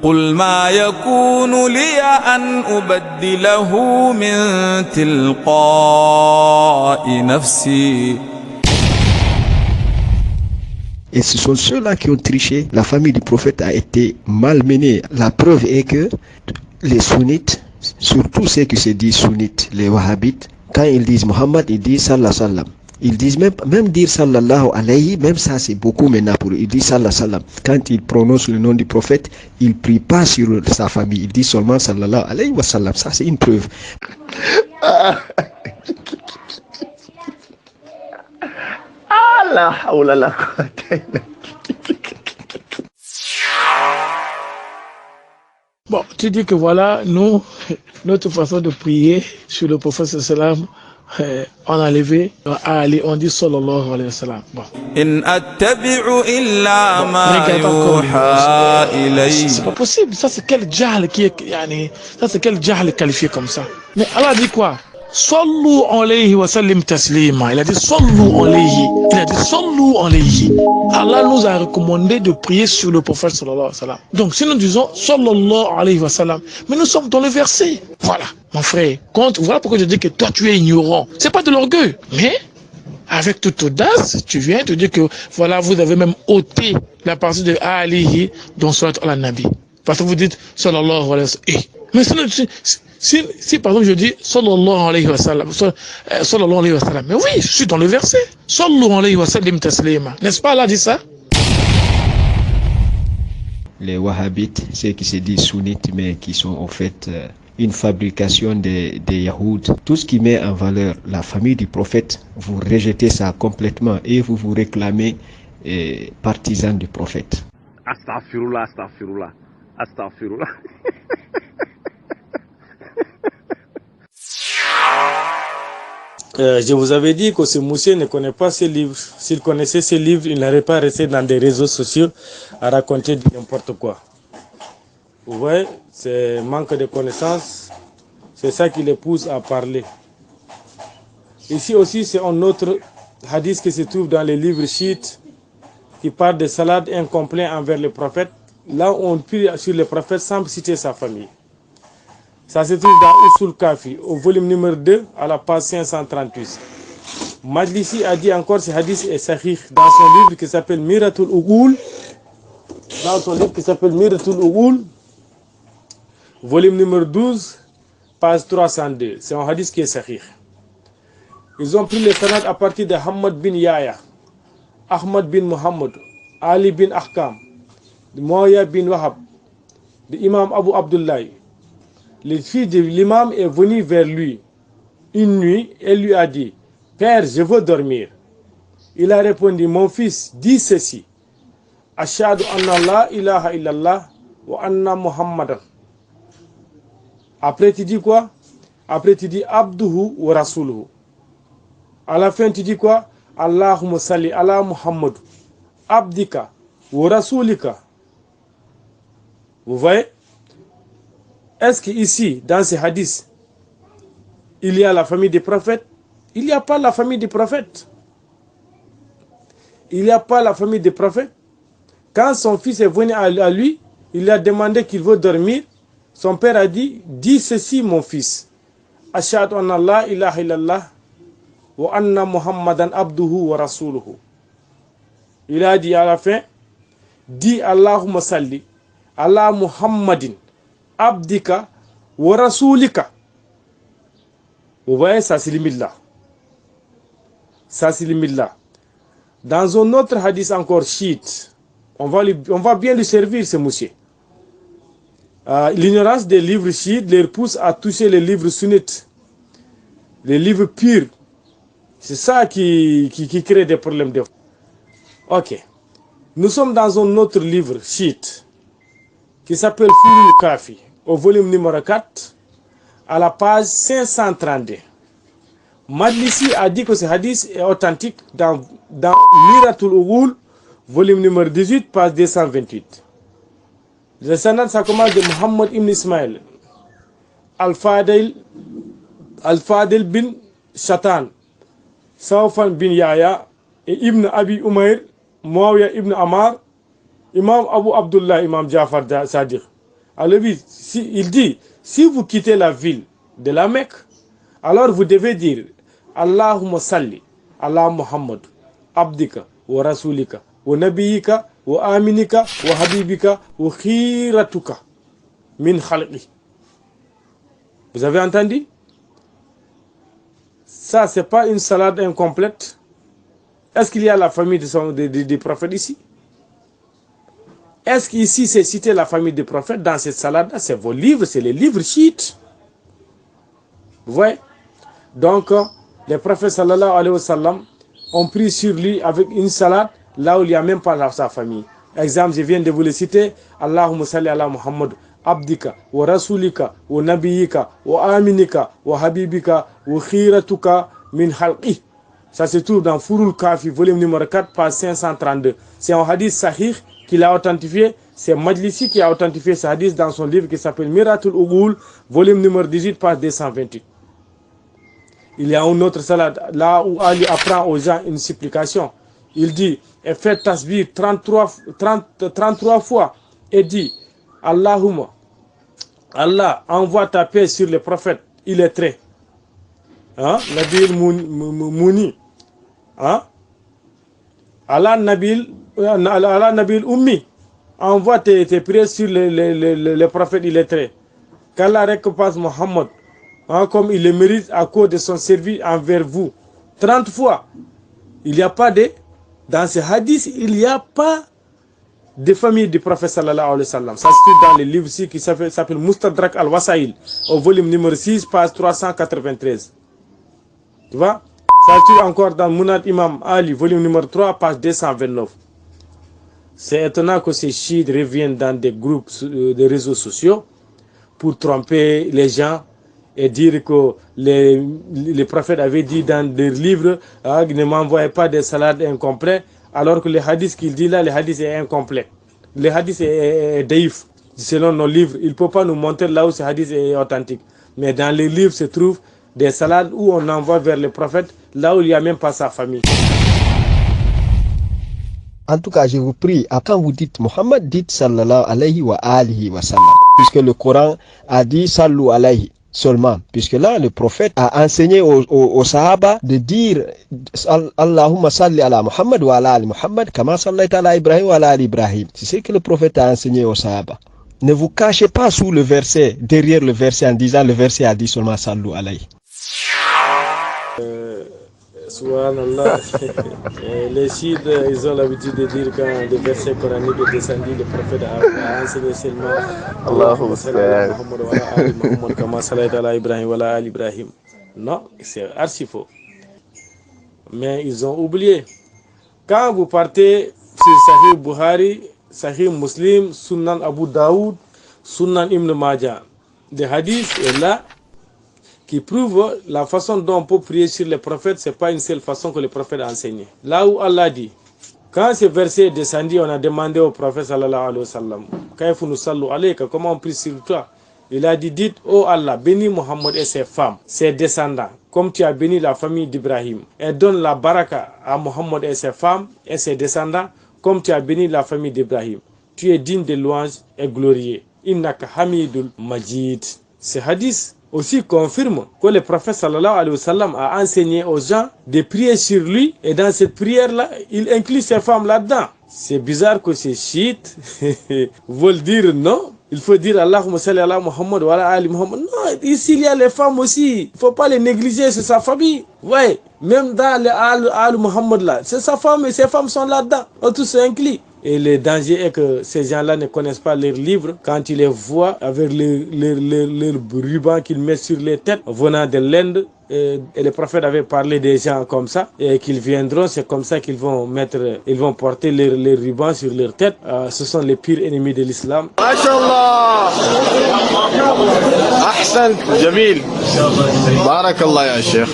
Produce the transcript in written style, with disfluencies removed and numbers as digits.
قل ما يكون لي أن أبدله من تلقاء نفسي. Et ce sont ceux-là qui ont triché. La famille du prophète a été malmenée. La preuve est que les sunnites, surtout ceux qui se disent sunnites, les wahhabites, quand ils disent Muhammad, ils disent sallallahu sallam. Ils disent même dire sallallahu alayhi, même ça c'est beaucoup maintenant pour eux. Ils disent sallallahu sallam. Quand ils prononcent le nom du prophète, ils ne prient pas sur sa famille. Ils disent seulement sallallahu alayhi wa sallam. Ça c'est une preuve. Bon, tu dis que voilà, nous, notre façon de prier sur le prophète sallam, on a levé à Ali, on dit sallallahu alayhi wa sallam. Bon. إن أتبع إلا ما يوحى إلي. C'est pas possible, ça c'est quel jahl qui est, yani, ça c'est quel jahl qualifié comme ça. Mais Allah dit quoi? Sallu alayhi wa sallim taslima. Il a dit sallu alayhi. Il a dit sallu alayhi. Allah nous a recommandé de prier sur le prophète sallallahu alayhi wa sallam. Donc si nous disons sallallahu alayhi wa sallam, mais nous sommes dans le verset. Voilà, mon frère. Voilà pourquoi je dis que toi tu es ignorant. C'est pas de l'orgueil, mais avec toute audace, tu viens te dire que voilà, vous avez même ôté la partie de alihi dans Surat al-Nabi. Parce que vous dites sallallahu alayhi wa sallam. Mais si par exemple je dis sallallahu alayhi wa sallam, sallallahu alayhi wa sallam, mais oui, je suis dans le verset. Sallallahu alayhi wa sallim taslima. N'est-ce pas, Allah dit ça? Les wahhabites, ceux qui se disent sunnites, mais qui sont en fait une fabrication des Yahoud. Tout ce qui met en valeur la famille du prophète, vous rejetez ça complètement et vous vous réclamez partisans du prophète. Astaghfirullah, astaghfirullah, astaghfirullah. Je vous avais dit que ce monsieur ne connaît pas ces livres. S'il connaissait ces livres, il n'aurait pas resté dans des réseaux sociaux à raconter n'importe quoi. Vous voyez, c'est manque de connaissances, c'est ça qui les pousse à parler. Ici aussi, c'est un autre hadith qui se trouve dans les livres chiites qui parle de salade incomplet envers le prophète. Là, on prie sur le prophète sans citer sa famille. Ça se trouve dans Usul Kafi, au volume numéro 2, à la page 538. Majlisi a dit encore ce hadith est sahih dans son livre qui s'appelle Miratul Ughul. Dans son livre qui s'appelle Miratul Ughul, volume numéro 12, page 302. C'est un hadith qui est sahih. Ils ont pris le sanad à partir de Hamad bin Yahya, Ahmad bin Muhammad, Ali bin Ahkam, de Muawiyah bin Wahab, de Imam Abu Abdullah. Le fils de l'imam est venu vers lui une nuit et lui a dit: Père, je veux dormir. Il a répondu: Mon fils, dis ceci: Ashhadu anna la ilaha illallah wa anna Muhammadan. Après tu dis quoi? Après tu dis Abduhu wa Rasuluhu. À la fin tu dis quoi? Allahumma salli ala Muhammad Abdika wa Rasulika. Vous voyez? Est-ce qu'ici, dans ces hadiths, il y a la famille des prophètes? Il n'y a pas la famille des prophètes. Il n'y a pas la famille des prophètes. Quand son fils est venu à lui, il lui a demandé qu'il veut dormir. Son père a dit: Dis ceci, mon fils. Ashhadu anna la ilaha illallah wa anna Muhammadan abduhu wa rasuluhu. Il a dit à la fin: Dis Allahumma salli ala Muhammadin Abdika wa Rasulika. Vous voyez, ça se limite là. Ça se limite là. Dans un autre hadith encore chiite, on va bien lui servir ce monsieur. L'ignorance des livres chiites les pousse à toucher les livres sunnites, les livres purs. C'est ça qui crée des problèmes. Ok. Nous sommes dans un autre livre chiite qui s'appelle Usul Kafi, au volume numéro 4, à la page 532. Majlisi a dit que ce hadith est authentique dans Miratul Ughul, volume numéro 18, page 228. Le sanad, ça commence de Muhammad ibn Ismail, Al-Fadil bin Shatan, Sawfan bin Yahya et Ibn Abi Umayr, Muawiyah ibn Ammar, Imam Abu Abdullah, Imam Jafar Sadiq. Alors il dit, si vous quittez la ville de la Mecque, alors vous devez dire Allahumma salli ala Muhammad abdika wa rasulika wa nabiyika wa aminika wa habibika wa khiratuka min khalqi. Vous avez entendu? Ça, c'est pas une salade incomplète. Est-ce qu'il y a la famille des prophètes ici? Est-ce qu'ici c'est cité la famille des prophètes dans cette salade-là? C'est vos livres, c'est les livres chiites. Vous voyez? Donc, les prophètes sallallahu alayhi wa sallam ont pris sur lui avec une salade là où il n'y a même pas sa famille. Exemple, je viens de vous le citer. Allahumma salli ala Muhammad abdika wa rasulika wa nabiyika wa aminika wa habibika wa khiratuka min khalqi. Ça se trouve dans Furul Kafi, volume numéro 4, page 532. C'est un hadith sahih qu'il a authentifié. C'est Majlisi qui a authentifié ce hadith dans son livre qui s'appelle Miratul Ughul, volume numéro 18, page 228. Il y a une autre salade, là où Ali apprend aux gens une supplication. Il dit, et fait tasbih 33 fois, et dit, Allahumma, Allah envoie ta paix sur les prophètes illettrés. Nabil Mouni. Allah Nabil Ummi. Envoie tes prières sur les prophètes illettrés. Qu'Allah récompense Mohammed comme il le mérite à cause de son service envers vous. 30 fois. Il n'y a pas de... Dans ce hadith, il n'y a pas de famille du prophète sallallahu alayhi wa sallam. Ça se trouve dans le livre ici qui s'appelle Mustadrak al-Wasail, au volume numéro 6, page 393. Tu vois? Ça se trouve encore dans Munad Imam Ali, volume numéro 3, page 229. C'est étonnant que ces chiites reviennent dans des groupes de réseaux sociaux pour tromper les gens et dire que les prophètes avaient dit dans des livres ne m'envoyez pas des salades incomplets, alors que le hadith qu'il dit là, le hadith est incomplet. Le hadith est daïf, selon nos livres. Il ne peut pas nous montrer là où ce hadith est authentique. Mais dans les livres se trouvent des salades où on envoie vers les prophètes, là où il n'y a même pas sa famille. En tout cas, je vous prie, quand vous dites Muhammad, dites sallallahu alayhi wa alihi wa sallam. Puisque le Coran a dit sallu alayhi seulement. Puisque là, le prophète a enseigné aux Sahaba de dire Allahumma salli ala Muhammad wa ala ali Muhammad kama sallaita ala Ibrahim wa ala ali Ibrahim. C'est ce que le prophète a enseigné aux Sahaba. Ne vous cachez pas sous le verset, derrière le verset en disant le verset a dit seulement sallu alayhi. Subhanallah. Les chiites, ils ont l'habitude de dire quand le verset coranique est descendu, le prophète a enseigné seulement Allahumma salli ala Muhammad wa ala ali Muhammad kama sallaita ala Ibrahim wa ala ali Ibrahim. Non, c'est archi faux. Mais ils ont oublié. Quand vous partez sur Sahih Bukhari, Sahih Muslim, Sunan Abu Daoud, Sunan Ibn Majah, des hadiths est là qui prouve la façon dont on peut prier sur les prophètes, ce n'est pas une seule façon que le prophète a enseigné. Là où Allah dit, quand ce verset est descendu, on a demandé au prophète sallallahu alayhi wa sallam, comment on prie sur toi? Il a dit, dites, oh Allah, bénis Mohammed et ses femmes, ses descendants, comme tu as béni la famille d'Ibrahim, et donne la baraka à Mohammed et ses femmes et ses descendants, comme tu as béni la famille d'Ibrahim. Tu es digne de louange et glorieux. Innaka hamidul majid. Ce hadith aussi confirme que le prophète sallallahu alayhi wa sallam a enseigné aux gens de prier sur lui, et dans cette prière-là, il inclut ces femmes là-dedans. C'est bizarre que ces chiites veulent dire non. Il faut dire Allahumma salli ala Muhammad wa ala ali Muhammad. Non, ici il y a les femmes aussi. Il ne faut pas les négliger, c'est sa famille. Ouais, même dans les al Muhammad là, c'est sa femme et ses femmes sont là-dedans. Tous sont inclus. Et le danger est que ces gens-là ne connaissent pas leurs livres. Quand ils les voient avec les rubans qu'ils mettent sur les têtes venant de l'Inde, et le prophète avait parlé des gens comme ça, et qu'ils viendront, c'est comme ça qu'ils vont porter les rubans sur leur tête. Ce sont les pires ennemis de l'islam. MashaAllah. Ahsan, Jamil. Barakallah ya Sheikh.